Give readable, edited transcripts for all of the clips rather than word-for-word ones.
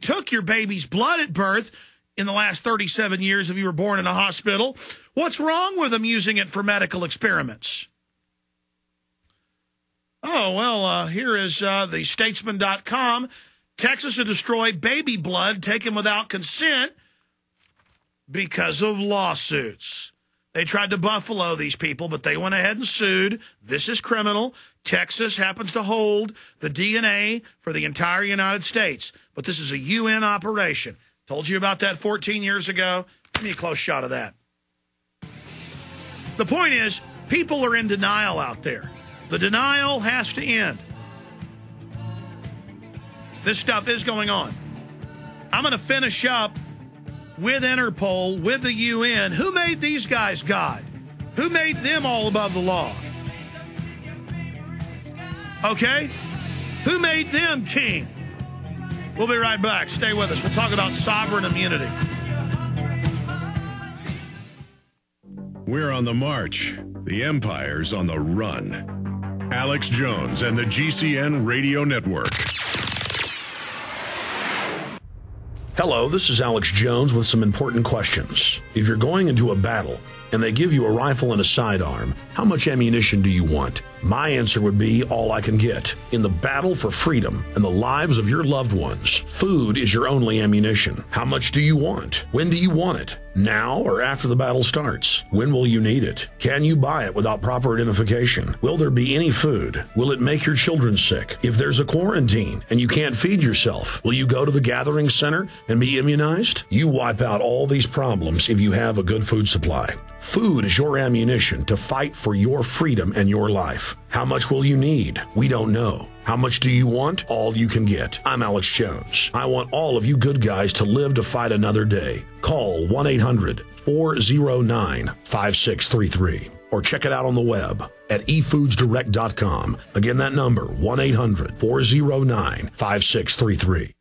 took your baby's blood at birth in the last 37 years if you were born in a hospital. What's wrong with them using it for medical experiments? Oh, well, here is the statesman.com. Texas to destroy baby blood taken without consent because of lawsuits. They tried to buffalo these people, but they went ahead and sued. This is criminal. Texas happens to hold the DNA for the entire United States, but this is a UN operation. Told you about that 14 years ago. Give me a close shot of that. The point is, people are in denial out there. The denial has to end. This stuff is going on. I'm going to finish up with Interpol, with the UN. Who made these guys God? Who made them all above the law? Okay? Who made them king? We'll be right back. Stay with us. We'll talk about sovereign immunity. We're on the march. The empire's on the run. Alex Jones and the GCN Radio Network. Hello, this is Alex Jones with some important questions. If you're going into a battle and they give you a rifle and a sidearm, how much ammunition do you want? My answer would be all I can get. In the battle for freedom and the lives of your loved ones, food is your only ammunition. How much do you want? When do you want it? Now or after the battle starts? When will you need it? Can you buy it without proper identification? Will there be any food? Will it make your children sick? If there's a quarantine and you can't feed yourself, will you go to the gathering center and be immunized? You wipe out all these problems if you have a good food supply. Food is your ammunition to fight for your freedom and your life. How much will you need? We don't know. How much do you want? All you can get. I'm Alex Jones. I want all of you good guys to live to fight another day. Call 1-800-409-5633 or check it out on the web at efoodsdirect.com. Again, that number, 1-800-409-5633.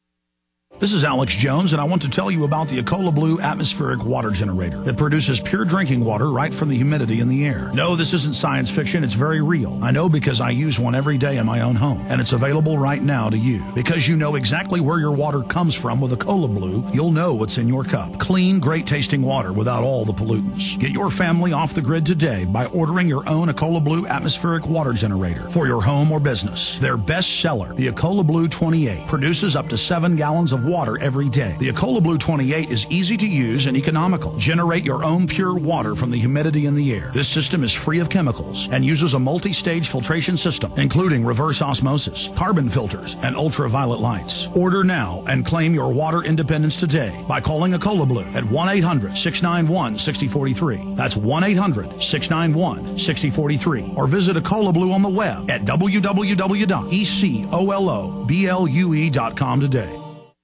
This is Alex Jones, and I want to tell you about the Ecola Blue atmospheric water generator that produces pure drinking water right from the humidity in the air. No, this isn't science fiction. It's very real. I know because I use one every day in my own home, and it's available right now to you. Because you know exactly where your water comes from with Ecola Blue, you'll know what's in your cup. Clean, great-tasting water without all the pollutants. Get your family off the grid today by ordering your own Ecola Blue atmospheric water generator for your home or business. Their best seller, the Ecola Blue 28, produces up to 7 gallons of water every day. The Ecola Blue 28 is easy to use and economical. Generate your own pure water from the humidity in the air. This system is free of chemicals and uses a multi-stage filtration system, including reverse osmosis, carbon filters, and ultraviolet lights. Order now and claim your water independence today by calling Ecola Blue at 1-800-691-6043. That's 1-800-691-6043. Or visit Ecola Blue on the web at www.ecoloblu.com today.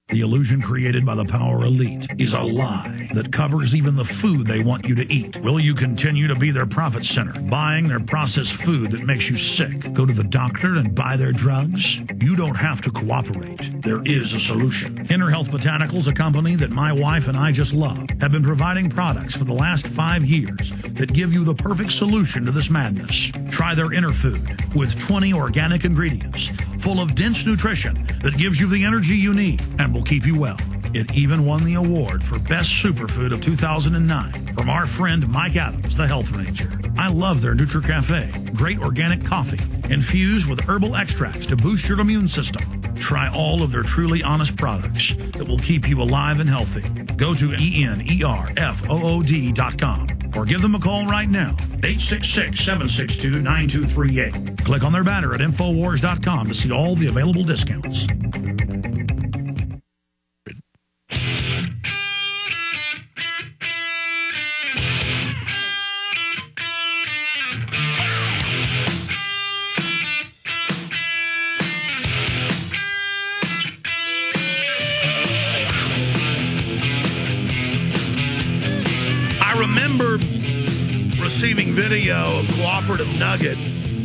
The illusion created by the power elite is a lie that covers even the food they want you to eat. Will you continue to be their profit center, buying their processed food that makes you sick? Go to the doctor and buy their drugs? You don't have to cooperate. There is a solution. Inner Health Botanicals, a company that my wife and I just love, have been providing products for the last 5 years that give you the perfect solution to this madness. Try their Inner Food with 20 organic ingredients full of dense nutrition that gives you the energy you need and will keep you well. It even won the award for Best Superfood of 2009 from our friend Mike Adams, the Health Ranger. I love their NutriCafe, great organic coffee, infused with herbal extracts to boost your immune system. Try all of their truly honest products that will keep you alive and healthy. Go to ENERFOOD.com or give them a call right now, 866-762-9238. Click on their banner at Infowars.com to see all the available discounts. Receiving video of Cooperative Nugget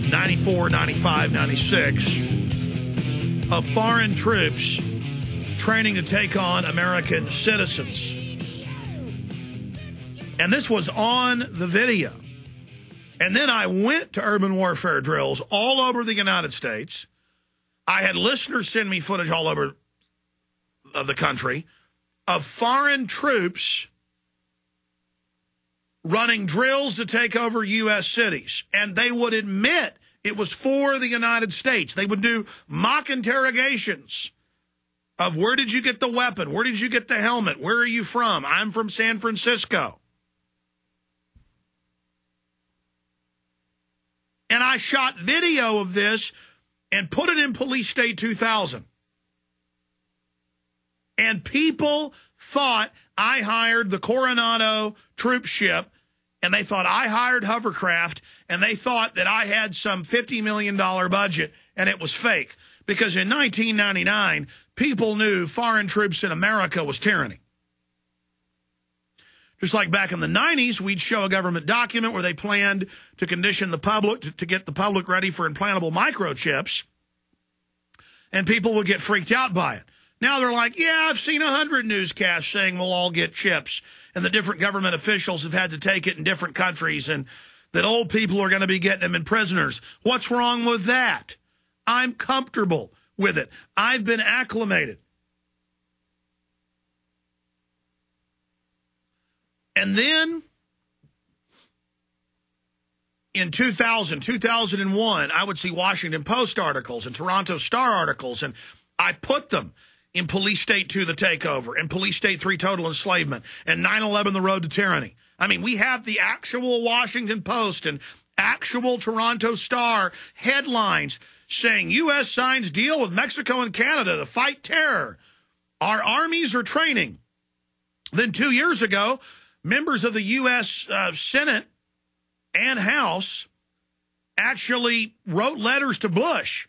94, 95, 96 of foreign troops training to take on American citizens. And this was on the video. And then I went to urban warfare drills all over the United States. I had listeners send me footage all over of the country of foreign troops running drills to take over U.S. cities. And they would admit it was for the United States. They would do mock interrogations of where did you get the weapon? Where did you get the helmet? Where are you from? I'm from San Francisco. And I shot video of this and put it in Police State 2000. And people thought I hired the Coronado troop ship, and they thought I hired hovercraft, and they thought that I had some $50 million budget, and it was fake. Because in 1999, people knew foreign troops in America was tyranny. Just like back in the 90s, we'd show a government document where they planned to condition the public, to get the public ready for implantable microchips, and people would get freaked out by it. Now they're like, yeah, I've seen 100 newscasts saying we'll all get chips, and the different government officials have had to take it in different countries, and that old people are going to be getting them in prisoners. What's wrong with that? I'm comfortable with it. I've been acclimated. And then in 2000, 2001, I would see Washington Post articles and Toronto Star articles, and I put them in Police State 2, The Takeover, and Police State 3, Total Enslavement, and 9/11, The Road to Tyranny. I mean, we have the actual Washington Post and actual Toronto Star headlines saying U.S. signs deal with Mexico and Canada to fight terror. Our armies are training. Then 2 years ago, members of the U.S. Senate and House actually wrote letters to Bush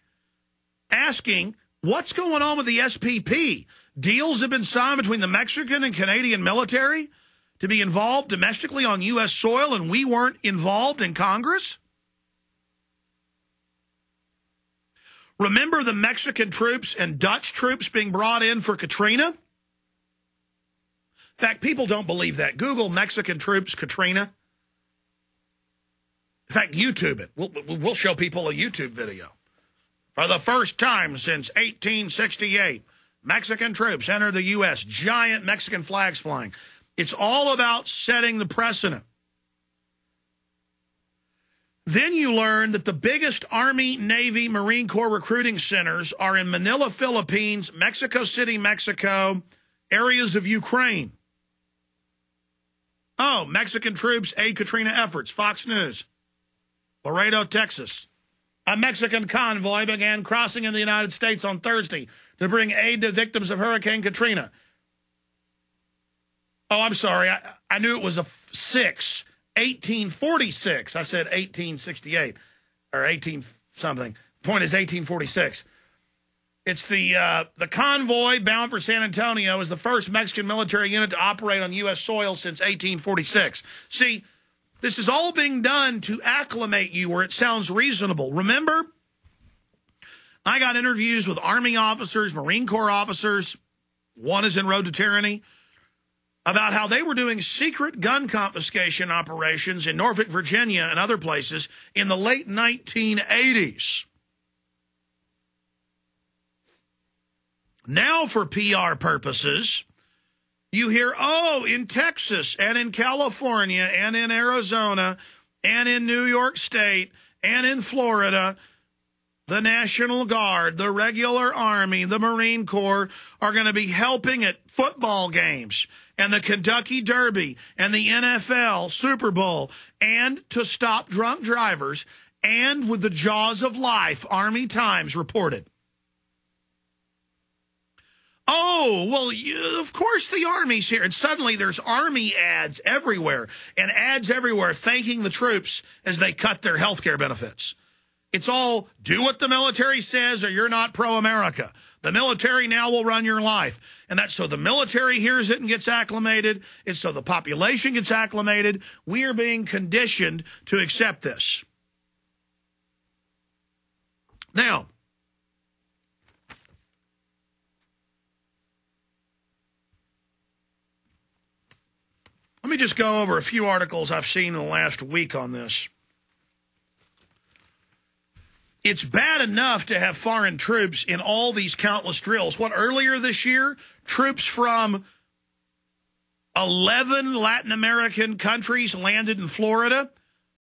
asking, what's going on with the SPP? Deals have been signed between the Mexican and Canadian military to be involved domestically on U.S. soil, and we weren't involved in Congress? Remember the Mexican troops and Dutch troops being brought in for Katrina? In fact, people don't believe that. Google Mexican troops, Katrina. In fact, YouTube it. We'll show people a YouTube video. For the first time since 1868, Mexican troops entered the U.S., giant Mexican flags flying. It's all about setting the precedent. Then you learn that the biggest Army, Navy, Marine Corps recruiting centers are in Manila, Philippines, Mexico City, Mexico, areas of Ukraine. Oh, Mexican troops aid Katrina efforts, Fox News. Laredo, Texas. A Mexican convoy began crossing in the United States on Thursday to bring aid to victims of Hurricane Katrina. Oh, I'm sorry. I knew it was a 1846. I said 1868 or 18 something. Point is 1846. It's the convoy bound for San Antonio is the first Mexican military unit to operate on U.S. soil since 1846. See, this is all being done to acclimate you where it sounds reasonable. Remember, I got interviews with Army officers, Marine Corps officers, one is en road to tyranny, about how they were doing secret gun confiscation operations in Norfolk, Virginia, and other places in the late 1980s. Now, for PR purposes, you hear, oh, in Texas and in California and in Arizona and in New York State and in Florida, the National Guard, the regular Army, the Marine Corps are going to be helping at football games and the Kentucky Derby and the NFL Super Bowl and to stop drunk drivers and with the jaws of life, Army Times reported. Oh, well, of course the Army's here. And suddenly there's Army ads everywhere and ads everywhere thanking the troops as they cut their health care benefits. It's all do what the military says or you're not pro-America. The military now will run your life. And that's so the military hears it and gets acclimated. It's so the population gets acclimated. We are being conditioned to accept this. Now, let me just go over a few articles I've seen in the last week on this. It's bad enough to have foreign troops in all these countless drills. What, earlier this year, troops from 11 Latin American countries landed in Florida?